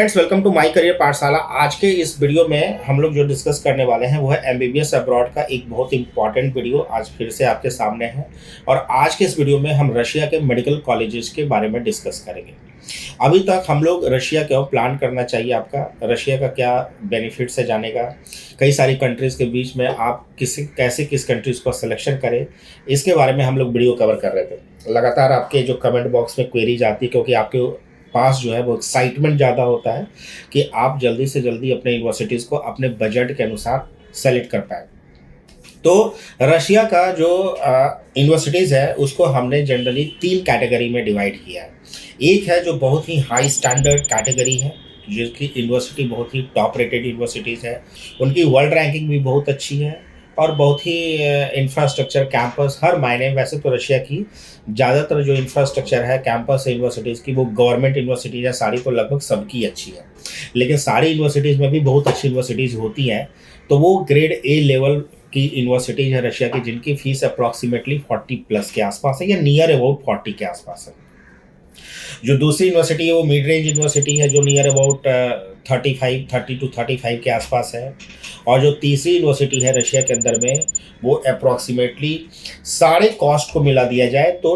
Friends, welcome to my career Pathshala. आज के इस वीडियो में हम लोग जो डिस्कस करने वाले हैं वो है एमबीबीएस अब्रॉड का एक बहुत इंपॉर्टेंट वीडियो आज फिर से आपके सामने है। और आज के इस वीडियो में हम रशिया के मेडिकल कॉलेजेस के बारे में डिस्कस करेंगे। अभी तक हम लोग रशिया क्यों प्लान करना चाहिए, आपका रशिया का क्या बेनिफिट्स है जाने का, कई सारी कंट्रीज़ के बीच में आप किस कंट्रीज़ को सिलेक्शन करें, इसके बारे में हम लोग वीडियो कवर कर रहे थे। लगातार आपके जो कमेंट बॉक्स में क्वेरीज आती है, क्योंकि आपके पास जो है वो एक्साइटमेंट ज़्यादा होता है कि आप जल्दी से जल्दी अपने यूनिवर्सिटीज़ को अपने बजट के अनुसार सेलेक्ट कर पाए। तो रशिया का जो यूनिवर्सिटीज़ है उसको हमने जनरली 3 कैटेगरी में डिवाइड किया है। एक है जो बहुत ही हाई स्टैंडर्ड कैटेगरी है, जिसकी यूनिवर्सिटी बहुत ही टॉप रेटेड यूनिवर्सिटीज़ है, उनकी वर्ल्ड रैंकिंग भी बहुत अच्छी है और बहुत ही इंफ्रास्ट्रक्चर कैंपस हर मायने। वैसे तो रशिया की ज़्यादातर जो इंफ्रास्ट्रक्चर है कैंपस है यूनिवर्सिटीज़ की, वो गवर्नमेंट यूनिवर्सिटीज़ है सारी, तो लगभग सबकी अच्छी है। लेकिन सारी यूनिवर्सिटीज़ में भी बहुत अच्छी यूनिवर्सिटीज़ होती हैं। तो वो ग्रेड ए लेवल की यूनिवर्सिटीज़ है रशिया की, जिनकी फ़ीस अप्रॉक्सीमेटली 40+ के आसपास है या नियर अबाउट 40 के आसपास है। जो दूसरी यूनिवर्सिटी है वो मिड रेंज यूनिवर्सिटी है, जो नियर अबाउट 30 to 35 के आसपास है। और जो तीसरी यूनिवर्सिटी है रशिया के अंदर में, वो अप्रॉक्सीमेटली सारे कॉस्ट को मिला दिया जाए तो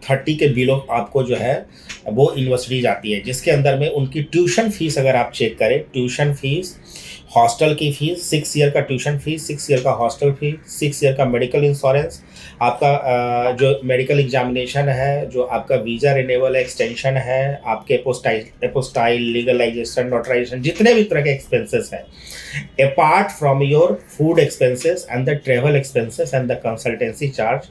30 के बिलो आपको जो है वो यूनिवर्सिटी जाती है, जिसके अंदर में उनकी ट्यूशन फीस अगर आप चेक करें, ट्यूशन फीस, हॉस्टल की फ़ीस, 6 ईयर का ट्यूशन फीस, 6 ईयर का हॉस्टल फीस, 6 ईयर का मेडिकल इंश्योरेंस, आपका जो मेडिकल एग्जामिनेशन है, जो आपका वीज़ा रिन्यूअल एक्सटेंशन है, आपके एपोस्टाइल लीगलाइजेशन नोटराइजेशन, जितने भी तरह के एक्सपेंसेस हैं, apart from your food expenses and the travel expenses and the consultancy charge,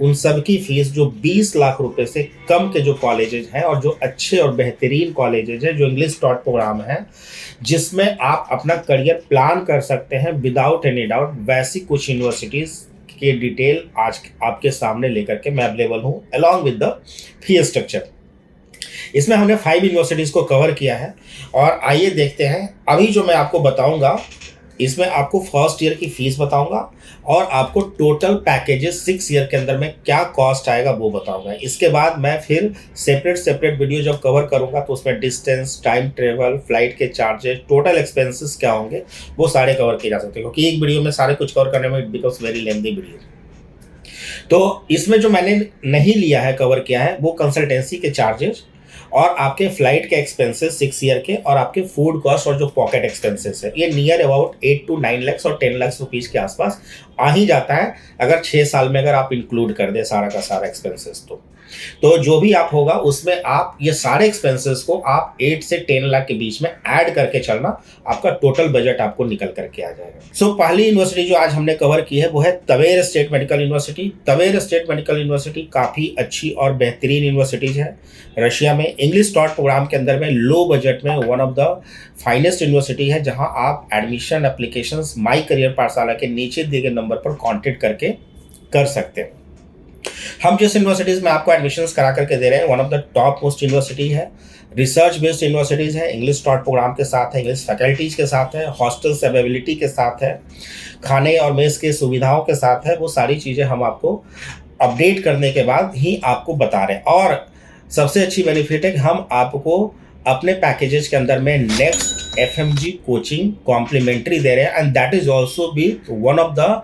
उन सब की फ़ीस जो 20 लाख रुपए से कम के जो कॉलेजेज हैं और जो अच्छे और बेहतरीन कॉलेजेज हैं, जो इंग्लिश टॉट प्रोग्राम है, जिसमें आप अपना करियर प्लान कर सकते हैं विदाउट एनी डाउट, वैसी कुछ यूनिवर्सिटीज़ के डिटेल आज आपके सामने लेकर के मैं अवेलेबल हूँ along with the fee structure. इसमें हमने 5 यूनिवर्सिटीज़ को कवर किया है और आइए देखते हैं। अभी जो मैं आपको बताऊंगा इसमें आपको फर्स्ट ईयर की फ़ीस बताऊंगा और आपको टोटल पैकेजेस 6 ईयर के अंदर में क्या कॉस्ट आएगा वो बताऊंगा। इसके बाद मैं फिर सेपरेट वीडियो जब कवर करूंगा तो उसमें डिस्टेंस, टाइम ट्रेवल, फ्लाइट के चार्जेस, टोटल एक्सपेंसेस क्या होंगे, वो सारे कवर किए जा सकते हैं, क्योंकि एक वीडियो में सारे कुछ कवर करने में it becomes very lengthy video. तो इसमें जो मैंने नहीं लिया है, कवर किया है, वो कंसल्टेंसी के चार्जेस और आपके फ्लाइट के एक्सपेंसेस 6 ईयर के, और आपके फूड कॉस्ट और जो पॉकेट एक्सपेंसेस है, ये नियर अबाउट 8 to 9 लाख और 10 लाख रुपीज़ के आसपास आ ही जाता है अगर 6 साल में अगर आप इंक्लूड कर दें सारा का सारा एक्सपेंसेस। तो जो भी आप होगा उसमें आप ये सारे एक्सपेंसेस को आप 8 से 10 लाख के बीच में ऐड करके चलना, आपका टोटल बजट आपको निकल करके आ जाएगा। सो पहली यूनिवर्सिटी जो आज हमने कवर की है वो है Tver state medical university. Tver state medical university काफ़ी अच्छी और बेहतरीन यूनिवर्सिटीज़ है रशिया में। इंग्लिश टॉट प्रोग्राम के अंदर में लो बजट में one of the finest university है, जहाँ आप admission applications my career Pathshala के नीचे दिए गए नंबर पर कॉन्टेक्ट करके कर सकते हैं। हम जिस यूनिवर्सिटीज़ में आपको एडमिशन्स करा करके दे रहे हैं, one of the top most university है, रिसर्च बेस्ड यूनिवर्सिटीज़ है, इंग्लिश टॉट प्रोग्राम के साथ है, इंग्लिश फैकल्टीज़ के साथ है, हॉस्टल्स अवेलेबिलिटी के साथ है, खाने और मेस के सुविधाओं के साथ है। वो सारी चीज़ें हम आपको अपडेट करने के बाद ही आपको बता रहे हैं। और सबसे अच्छी बेनिफिट है कि हम आपको अपने पैकेजेस के अंदर में नेक्स्ट FMG कोचिंग कॉम्प्लीमेंट्री दे रहे हैं, and that is also be one of the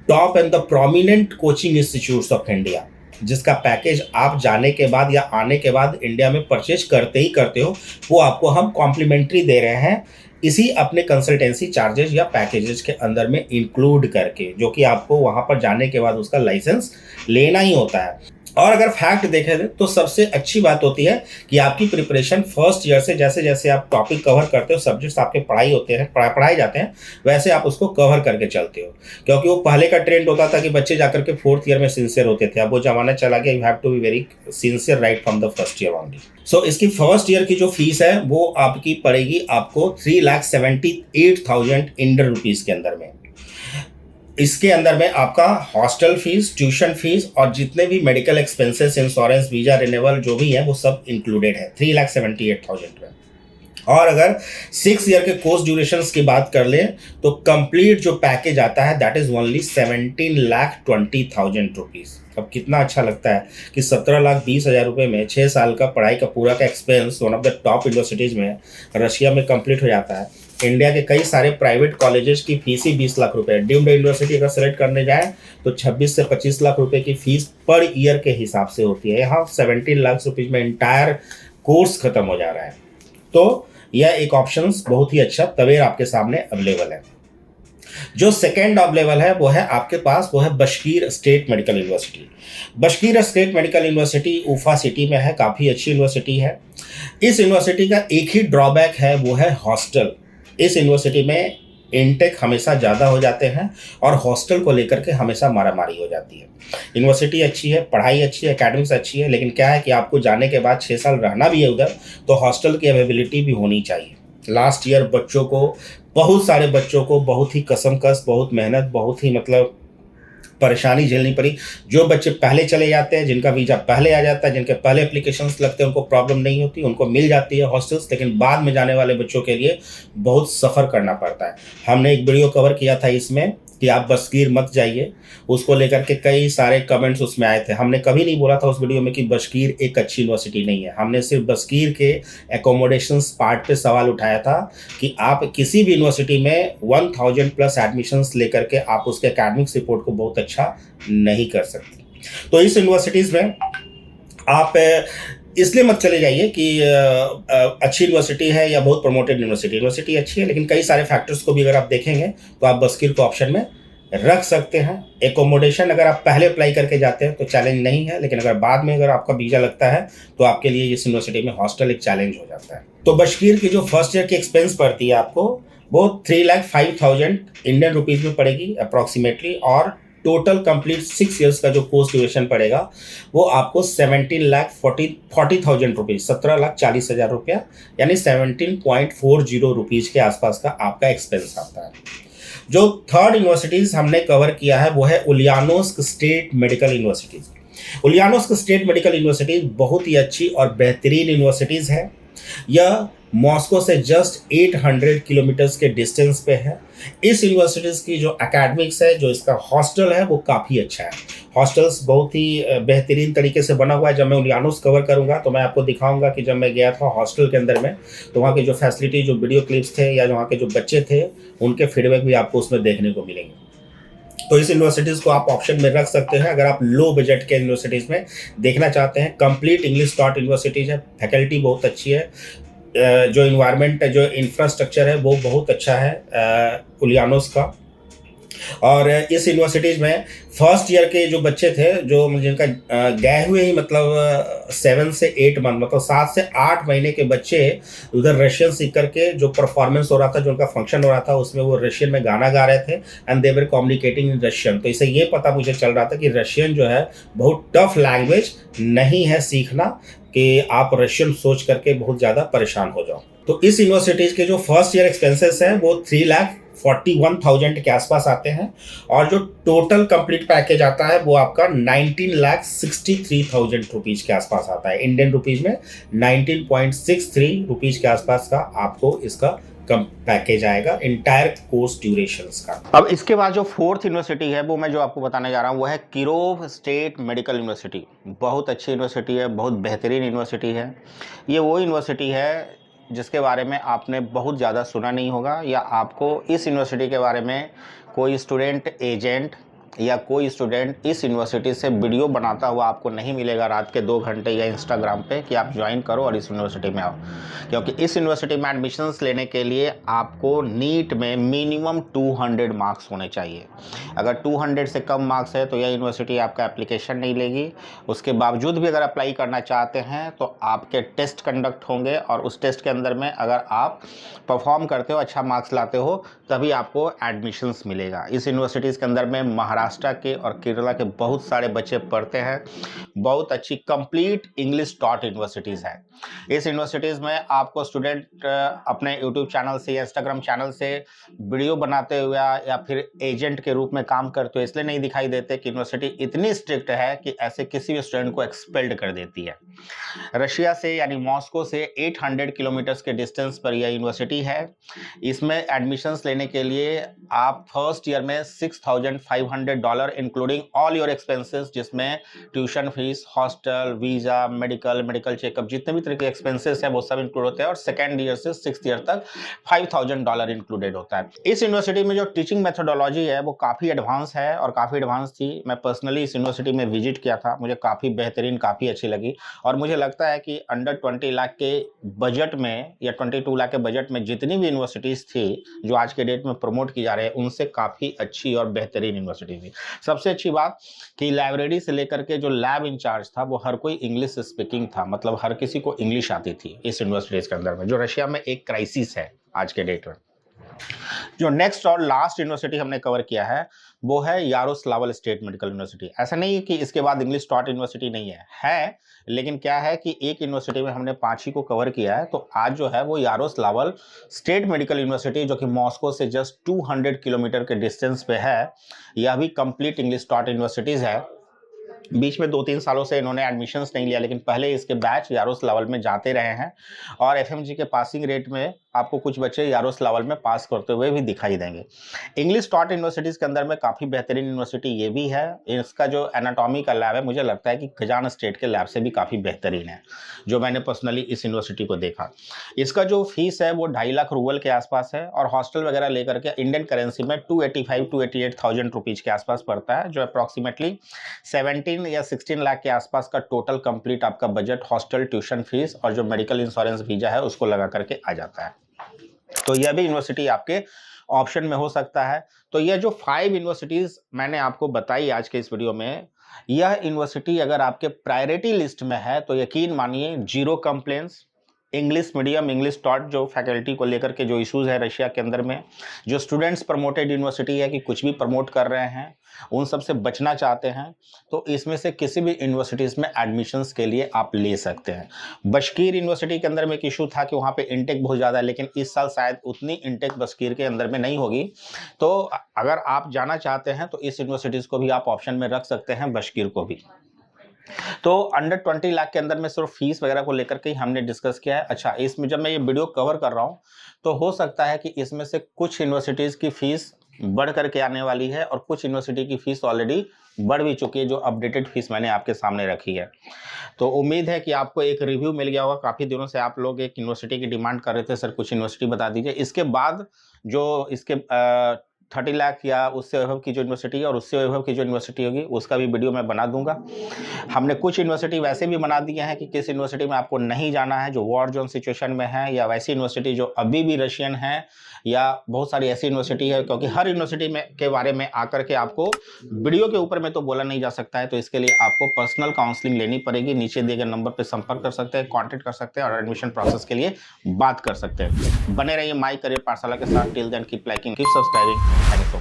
top and the prominent coaching institutes of India, जिसका पैकेज आप जाने के बाद या आने के बाद इंडिया में परचेज करते हो, वो आपको हम कॉम्प्लीमेंट्री दे रहे हैं इसी अपने कंसल्टेंसी चार्जेस या पैकेजेस के अंदर में इंक्लूड करके, जो कि आपको वहाँ पर जाने के बाद उसका लाइसेंस लेना ही होता है। और अगर फैक्ट देखें तो सबसे अच्छी बात होती है कि आपकी प्रिपरेशन फर्स्ट ईयर से जैसे जैसे आप टॉपिक कवर करते हो, सब्जेक्ट्स आपके पढ़ाए जाते हैं, वैसे आप उसको कवर करके चलते हो। क्योंकि वो पहले का ट्रेंड होता था कि बच्चे जाकर के 4th ईयर में सिंसियर होते थे, अब वो जमाना चला गया, you have to be very sincere right from the first year only. So इसकी फर्स्ट ईयर की जो फीस है वो आपकी पड़ेगी आपको 3,78,000 इंडियन रुपीज़ के अंदर में। इसके अंदर में आपका हॉस्टल फीस, ट्यूशन फीस और जितने भी medical expenses, insurance, visa renewal जो भी है वो सब इंक्लूडेड है 3,78,000 में। और अगर 6 ईयर के कोर्स ड्यूरेशंस की बात कर लें तो कंप्लीट जो पैकेज आता है दैट इज ओनली 17,20,000 रुपीज़। अब कितना अच्छा लगता है कि 17,20,000 रुपये में 6 साल का पढ़ाई का पूरा का expense one of the top universities में रशिया में कंप्लीट हो जाता है। इंडिया के कई सारे प्राइवेट कॉलेजेस की फीस ही 20 लाख रुपए है। डीम्ड यूनिवर्सिटी अगर सेलेक्ट करने जाए तो 26 से 25 लाख रुपए की फीस पर ईयर के हिसाब से होती है। यहाँ 17 लाख रुपीज़ में इंटायर कोर्स खत्म हो जा रहा है। तो यह एक ऑप्शंस बहुत ही अच्छा तवेर आपके सामने अवेलेबल है। जो सेकेंड अवेलेबल है वो है आपके पास, वो है बशकीर state medical university. बशकीर state medical university उफा city में है, काफ़ी अच्छी यूनिवर्सिटी है। इस यूनिवर्सिटी का एक ही ड्रॉबैक है, वो है हॉस्टल। इस यूनिवर्सिटी में इनटेक हमेशा ज़्यादा हो जाते हैं और हॉस्टल को लेकर के हमेशा मारामारी हो जाती है। यूनिवर्सिटी अच्छी है, पढ़ाई अच्छी है, एकेडमिक्स अच्छी है, लेकिन क्या है कि आपको जाने के बाद 6 साल रहना भी है उधर, तो हॉस्टल की अवेलेबिलिटी भी होनी चाहिए। लास्ट ईयर बच्चों को, बहुत सारे बच्चों को बहुत ही कसमकस, बहुत मेहनत, बहुत ही मतलब परेशानी झेलनी पड़ी। जो बच्चे पहले चले जाते हैं, जिनका वीज़ा पहले आ जाता है, जिनके पहले एप्लीकेशंस लगते हैं, उनको प्रॉब्लम नहीं होती, उनको मिल जाती है हॉस्टल्स, लेकिन बाद में जाने वाले बच्चों के लिए बहुत सफ़र करना पड़ता है। हमने एक वीडियो कवर किया था इसमें कि आप बशकीर मत जाइए, उसको लेकर के कई सारे कमेंट्स उसमें आए थे। हमने कभी नहीं बोला था उस वीडियो में कि बशकीर एक अच्छी यूनिवर्सिटी नहीं है। हमने सिर्फ बशकीर के एकोमोडेशंस पार्ट पे सवाल उठाया था कि आप किसी भी यूनिवर्सिटी में 1000 प्लस एडमिशन्स लेकर के आप उसके एकेडमिक्स रिपोर्ट को बहुत अच्छा नहीं कर सकते। तो इस यूनिवर्सिटीज़ में आप इसलिए मत चले जाइए कि अच्छी यूनिवर्सिटी है या बहुत प्रमोटेड यूनिवर्सिटी अच्छी है, लेकिन कई सारे फैक्टर्स को भी अगर आप देखेंगे तो आप बशकीर को ऑप्शन में रख सकते हैं। एकोमोडेशन अगर आप पहले अप्लाई करके जाते हैं तो चैलेंज नहीं है, लेकिन अगर बाद में अगर आपका वीज़ा लगता है तो आपके लिए इस यूनिवर्सिटी में हॉस्टल एक चैलेंज हो जाता है। तो बशकीर की जो फर्स्ट ईयर की एक्सपेंस पड़ती है आपको, वो 3,05,000 इंडियन रुपीज़ में पड़ेगी अप्रॉक्सीमेटली, और टोटल कंप्लीट 6 ईयर्स का जो कोर्स ड्यूरेशन पड़ेगा वो आपको 17,40,000 रुपीज़, 17,40,000 रुपया, यानी 17.40 रुपीज़ के आसपास का आपका एक्सपेंस आता है। जो थर्ड यूनिवर्सिटीज़ हमने कवर किया है वो है Ulyanovsk state medical universities. Ulyanovsk state medical universities बहुत ही अच्छी और बेहतरीन यूनिवर्सिटीज़ है। यह मॉस्को से जस्ट 800 किलोमीटर्स के डिस्टेंस पे है। इस यूनिवर्सिटीज़ की जो एकेडमिक्स है, जो इसका हॉस्टल है, वो काफ़ी अच्छा है। हॉस्टल्स बहुत ही बेहतरीन तरीके से बना हुआ है। जब मैं उलियानोस कवर करूंगा तो मैं आपको दिखाऊंगा कि जब मैं गया था हॉस्टल के अंदर में, तो वहाँ के जो फैसिलिटी, जो वीडियो क्लिप्स थे या वहाँ के जो बच्चे थे, उनके फीडबैक भी आपको उसमें देखने को मिलेंगे। तो इस यूनिवर्सिटीज़ को आप ऑप्शन में रख सकते हैं अगर आप लो बजट के यूनिवर्सिटीज़ में देखना चाहते हैं। कंप्लीट इंग्लिश टॉट यूनिवर्सिटीज़ है, फैकल्टी बहुत अच्छी है, जो इन्वायरमेंट है, जो इंफ्रास्ट्रक्चर है, वो बहुत अच्छा है उलियानोस का। और इस यूनिवर्सिटीज़ में फर्स्ट ईयर के जो बच्चे थे, जो जिनका गए हुए ही मतलब 7 से 8 मंथ, मतलब 7 से 8 महीने के बच्चे उधर रशियन सीख करके जो परफॉर्मेंस हो रहा था, जो उनका फंक्शन हो रहा था, उसमें वो रशियन में गाना गा रहे थे and they were communicating in Russian. तो इससे ये पता मुझे चल रहा था कि रशियन जो है बहुत टफ लैंग्वेज नहीं है सीखना, कि आप रशियन सोच करके बहुत ज़्यादा परेशान हो जाओ। तो इस यूनिवर्सिटीज़ के जो फर्स्ट ईयर एक्सपेंसेस हैं वो 3,41,000 के आसपास आते हैं, और जो टोटल कंप्लीट पैकेज आता है वो आपका 19,63,000 रुपीज़ के आसपास आता है। इंडियन रुपीज़ में 19.63 रुपीज़ के आसपास का आपको इसका कम पैकेज आएगा इंटायर कोर्स ड्यूरेशंस का। अब इसके बाद जो फोर्थ यूनिवर्सिटी है वो मैं जो आपको बताने जा रहा हूँ वो है किरोव स्टेट मेडिकल यूनिवर्सिटी। बहुत अच्छी यूनिवर्सिटी है, बहुत बेहतरीन यूनिवर्सिटी है। ये वो यूनिवर्सिटी है जिसके बारे में आपने बहुत ज़्यादा सुना नहीं होगा, या आपको इस यूनिवर्सिटी के बारे में कोई स्टूडेंट एजेंट या कोई स्टूडेंट इस यूनिवर्सिटी से वीडियो बनाता हुआ आपको नहीं मिलेगा रात के 2 घंटे या इंस्टाग्राम पे कि आप ज्वाइन करो और इस यूनिवर्सिटी में आओ। क्योंकि इस यूनिवर्सिटी में एडमिशन्स लेने के लिए आपको नीट में मिनिमम 200 मार्क्स होने चाहिए। अगर 200 से कम मार्क्स है तो यह यूनिवर्सिटी आपका एप्लीकेशन नहीं लेगी। उसके बावजूद भी अगर अप्लाई करना चाहते हैं तो आपके टेस्ट कंडक्ट होंगे, और उस टेस्ट के अंदर में अगर आप परफॉर्म करते हो, अच्छा मार्क्स लाते हो, तभी आपको एडमिशन्स मिलेगा। इस यूनिवर्सिटीज़ के अंदर में महाराष्ट्र महाराष्ट्र के और केरला के बहुत सारे बच्चे पढ़ते हैं। बहुत अच्छी कंप्लीट इंग्लिश टॉट यूनिवर्सिटीज़ है। इस यूनिवर्सिटीज़ में आपको स्टूडेंट अपने यूट्यूब चैनल से या इंस्टाग्राम चैनल से वीडियो बनाते हुए या फिर एजेंट के रूप में काम करते हुए इसलिए नहीं दिखाई देते कि यूनिवर्सिटी इतनी स्ट्रिक्ट है कि ऐसे किसी भी स्टूडेंट को एक्सपेल्ड कर देती है। रशिया से यानी मॉस्को से 800 किलोमीटर्स के डिस्टेंस पर यह यूनिवर्सिटी है। इसमें एडमिशन्स लेने के लिए आप फर्स्ट ईयर में $6,500 इंक्लूडिंग ऑल योर एक्सपेंसेस, जिसमें tuition fees, hostel, visa, medical checkup, जितने भी तरह के एक्सपेंसेस हैं वो सब इंक्लूड होते हैं। और सेकेंड ईयर से सिक्स्थ ईयर तक $5,000 इंक्लूडेड होता है। इस यूनिवर्सिटी में जो टीचिंग मेथोडोलॉजी है वो काफ़ी एडवांस है और काफ़ी एडवांस थी। मैं पर्सनली इस यूनिवर्सिटी में विजिट किया था, मुझे काफ़ी बेहतरीन, काफ़ी अच्छी लगी। और मुझे लगता है कि अंडर 20 लाख के बजट में या 22 लाख के बजट में जितनी भी यूनिवर्सिटीज़ थी जो आज के डेट में प्रमोट की जा रही है उनसे काफ़ी अच्छी और बेहतरीन यूनिवर्सिटी थी। सबसे अच्छी बात कि लाइब्रेरी से लेकर के जो लैब इंचार्ज था वो हर कोई इंग्लिश स्पीकिंग था, मतलब हर किसी को इंग्लिश आती थी इस यूनिवर्सिटीज़ के अंदर में, जो रशिया में एक क्राइसिस है आज के डेट में। जो नेक्स्ट और लास्ट यूनिवर्सिटी हमने कवर किया है वो है यारोस्लावल स्टेट मेडिकल यूनिवर्सिटी। ऐसा नहीं है कि इसके बाद इंग्लिश टॉट यूनिवर्सिटी नहीं है, लेकिन क्या है कि एक यूनिवर्सिटी में हमने 5 ही को कवर किया है। तो आज जो है वो यारोस्लावल स्टेट मेडिकल यूनिवर्सिटी, जो कि मॉस्को से जस्ट 200 किलोमीटर के डिस्टेंस पे है, यह भी कंप्लीट इंग्लिश टॉट यूनिवर्सिटीज़ है। बीच में 2-3 सालों से इन्होंने एडमिशन्स नहीं लिया, लेकिन पहले इसके बैच यारोस्लावल में जाते रहे हैं और एफएमजी के पासिंग रेट में आपको कुछ बच्चे यारोस्लावल में पास करते हुए भी दिखाई देंगे। इंग्लिश टॉट यूनिवर्सिटीज़ के अंदर में काफ़ी बेहतरीन यूनिवर्सिटी ये भी है। इसका जो एनाटॉमी का लैब है मुझे लगता है कि कजान स्टेट के लैब से भी काफ़ी बेहतरीन है, जो मैंने पर्सनली इस यूनिवर्सिटी को देखा। इसका जो फीस है वो 2.5 लाख रूबल के आसपास है और हॉस्टल वगैरह लेकर के इंडियन करेंसी में 285,000 रुपीज़ के आसपास पड़ता है, जो अप्रॉक्सीमेटली 17 या 16 लाख के आसपास का टोटल कंप्लीट आपका बजट हॉस्टल, ट्यूशन फीस और जो मेडिकल इंश्योरेंस वीजा है उसको लगा करके आ जाता है। तो यह भी यूनिवर्सिटी आपके ऑप्शन में हो सकता है। तो यह जो 5 यूनिवर्सिटीज़ मैंने आपको बताई आज के इस वीडियो में, यह यूनिवर्सिटी अगर आपके प्रायोरिटी लिस्ट में है तो यकीन मानिए zero complaints. English medium, English taught जो फैकल्टी को लेकर के जो इश्यूज़ है रशिया के अंदर में, जो स्टूडेंट्स प्रमोटेड यूनिवर्सिटी है कि कुछ भी प्रमोट कर रहे हैं, उन सब से बचना चाहते हैं तो इसमें से किसी भी यूनिवर्सिटीज़ में एडमिशन्स के लिए आप ले सकते हैं। बशकीर यूनिवर्सिटी के अंदर में एक इशू था कि वहाँ पे इंटेक बहुत ज़्यादा है, लेकिन इस साल शायद उतनी इंटेक बशकीर के अंदर में नहीं होगी। तो अगर आप जाना चाहते हैं तो इस यूनिवर्सिटीज़ को भी आप ऑप्शन में रख सकते हैं, बशकीर को भी। तो अंडर 20 लाख के अंदर में सिर्फ फीस वगैरह को लेकर के ही हमने डिस्कस किया है। अच्छा, इसमें जब मैं ये वीडियो कवर कर रहा हूँ तो हो सकता है कि इसमें से कुछ यूनिवर्सिटीज़ की फ़ीस बढ़ करके आने वाली है और कुछ यूनिवर्सिटी की फ़ीस ऑलरेडी बढ़ भी चुकी है, जो अपडेटेड फीस मैंने आपके सामने रखी है। तो उम्मीद है कि आपको एक रिव्यू मिल गया होगा। काफ़ी दिनों से आप लोग एक यूनिवर्सिटी की डिमांड कर रहे थे, सर कुछ यूनिवर्सिटी बता दीजिए। इसके बाद जो इसके 30 लाख या उससे अबव की जो यूनिवर्सिटी है और उससे अबव की जो यूनिवर्सिटी होगी उसका भी वीडियो मैं बना दूंगा। हमने कुछ यूनिवर्सिटी वैसे भी बना दिए हैं कि किस यूनिवर्सिटी में आपको नहीं जाना है, जो वॉर जोन सिचुएशन में है, या वैसी यूनिवर्सिटी जो अभी भी रशियन है, या बहुत सारी ऐसी यूनिवर्सिटी है, क्योंकि हर यूनिवर्सिटी में के बारे में आकर के आपको वीडियो के ऊपर में तो बोला नहीं जा सकता है। तो इसके लिए आपको पर्सनल काउंसलिंग लेनी पड़ेगी। नीचे दिए गए नंबर पर संपर्क कर सकते हैं, कॉन्टेक्ट कर सकते हैं और एडमिशन प्रोसेस के लिए बात कर सकते हैं। बने रहिए माई करियर पाठशाला के साथ। Till then keep liking, keep subscribing. Thank you so much.